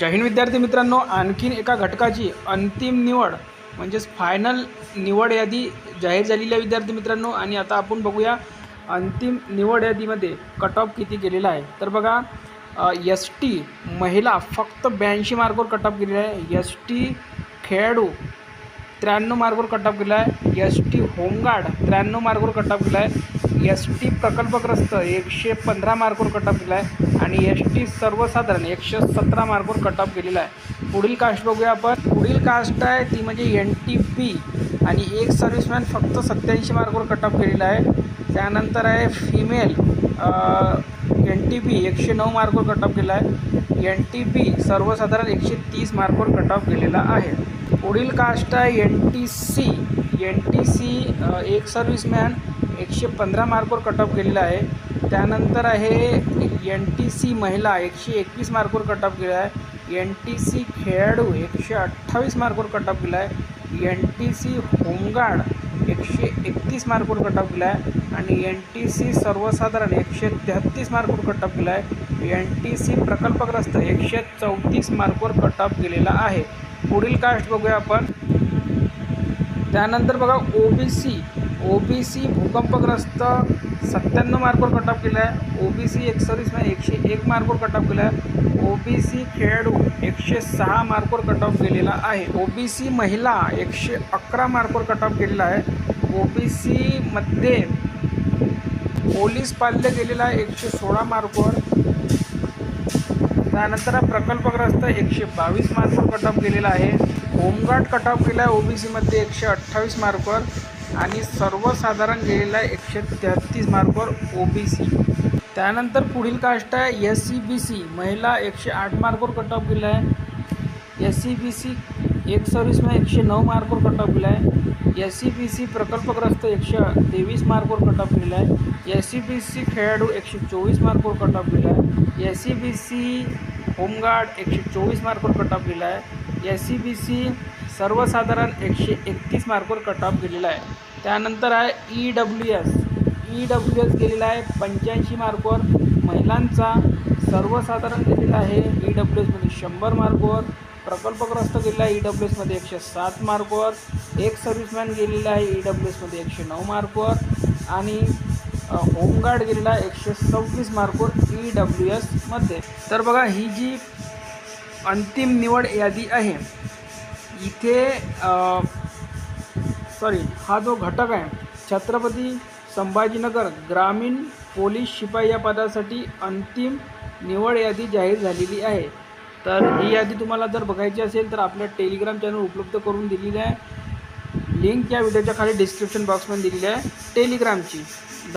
जय हिंद विद्यार्थी मित्रांनो, आणखीन एका घटकाची अंतिम निवड म्हणजेच फायनल निवड यादी जाहीर झालेली आहे विद्यार्थी मित्रांनो। आणि आता आपण बघूया अंतिम निवड यादीमध्ये कट ऑफ किती गेलेला आहे। तर बघा, एस टी महिला फक्त 82 मार्कवर कट ऑफ गेलेला आहे। एस टी खेळाडू 93 मार्कवर कट ऑफ गेला आहे। एस टी होमगार्ड 93 मार्कवर कट ऑफ गेला आहे। एस टी प्रकल्पग्रस्त 115 मार्कवर कट ऑफ गेला आहे आणि एस टी सर्वसाधारण 117 मार्कवर कट ऑफ गेलेला आहे। पुढील कास्ट बघूया आपण। पुढील कास्ट आहे ती म्हणजे एन टी पी आणि एक सर्व्हिसमॅन फक्त 87 मार्कवर कट ऑफ केलेला आहे। त्यानंतर आहे फिमेल एन टी पी 109 मार्कवर कट ऑफ केला आहे। एन टी पी सर्वसाधारण 130 मार्कवर कट ऑफ केलेला आहे। पुढील कास्ट आहे N T C. N T C एक सर्व्हिसमॅन 115 मार्कवर कट ऑफ केलेला आहे। त्यानंतर आहे एन टी सी महिला 121 मार्कवर कट ऑफ केला आहे। एन टी सी खेळाडू 128 मार्कवर कट ऑफ केला आहे। एन टी सी होमगार्ड 131 मार्कवर कट ऑफ केला आहे आणि एन टी सी सर्वसाधारण 133 मार्कवर कट ऑफ केला आहे। एन टी सी प्रकल्पग्रस्त 134 मार्कवर कट ऑफ केलेला आहे। पुढील कास्ट बघूया आपण। त्यानंतर बघा ओ बी सी भूकंपग्रस्त 97 मार्कवर कट ऑफ केला आहे। ओ बी सी एक सर्व्हिसमॅन 101 मार्कवर कट ऑफ केला आहे। ओ बी सी खेळाडू 106 मार्कवर कट ऑफ केलेला आहे। ओ बी सी महिला 111 मार्कवर कट ऑफ केलेला आहे। ओ बी सीमध्ये पोलीस पाल्य गेलेला आहे 116 मार्कवर। त्यानंतर प्रकल्पग्रस्त 122 मार्कवर कट ऑफ केलेला आहे। होमगार्ड कट ऑफ केला आहे ओबीसीमध्ये 128 मार्कवर आणि सर्वसाधारण गेलेला आहे 133 मार्कवर ओबीसी। त्यानंतर पुढील कास्ट आहे एस सी बी सी महिला 108 मार्कवर कट ऑफ केला आहे। एस सी बी सी एक सर्व्हिसमॅन 109 मार्कवर कट ऑफ केला आहे। एस सी बी सी प्रकल्पग्रस्त 123 मार्कवर कट ऑफ केला आहे। एस सी बी सी खेळाडू 124 मार्कवर कट ऑफ केला आहे। S C B C home guard 124 मार्कवर कट ऑफ केला आहे। एस सी बी सी सर्वसाधारण 131 मार्कवर कट ऑफ गेलेला आहे। त्यानंतर आहे ई डब्ल्यू एस गेलेला आहे 85 मार्कवर। महिलांचा सर्वसाधारण गेलेला आहे ई डब्ल्यू एसमध्ये 100 मार्कवर। प्रकल्पग्रस्त गेलेला आहे ई डब्ल्यू एसमध्ये 107 मार्कवर। एक सर्व्हिसमॅन गेलेला आहे ई डब्ल्यू एसमध्ये 109 मार्कवर आणि होमगार्ड गेलेला आहे 126 मार्कवर ई डब्ल्यू एसमध्ये। तर बघा, ही जी अंतिम निवड यादी आहे इथे हा जो घटक आहे छत्रपती संभाजीनगर ग्रामीण पोलीस शिपाई या पदासाठी अंतिम निवड यादी जाहीर झालेली आहे। तर ही यादी तुम्हाला जर बघायची असेल तर आपल्या टेलिग्राम चॅनल उपलब्ध करून दिलेली आहे। लिंक या व्हिडिओच्या खाली डिस्क्रिप्शन बॉक्समध्ये दिलेली आहे टेलिग्रामची।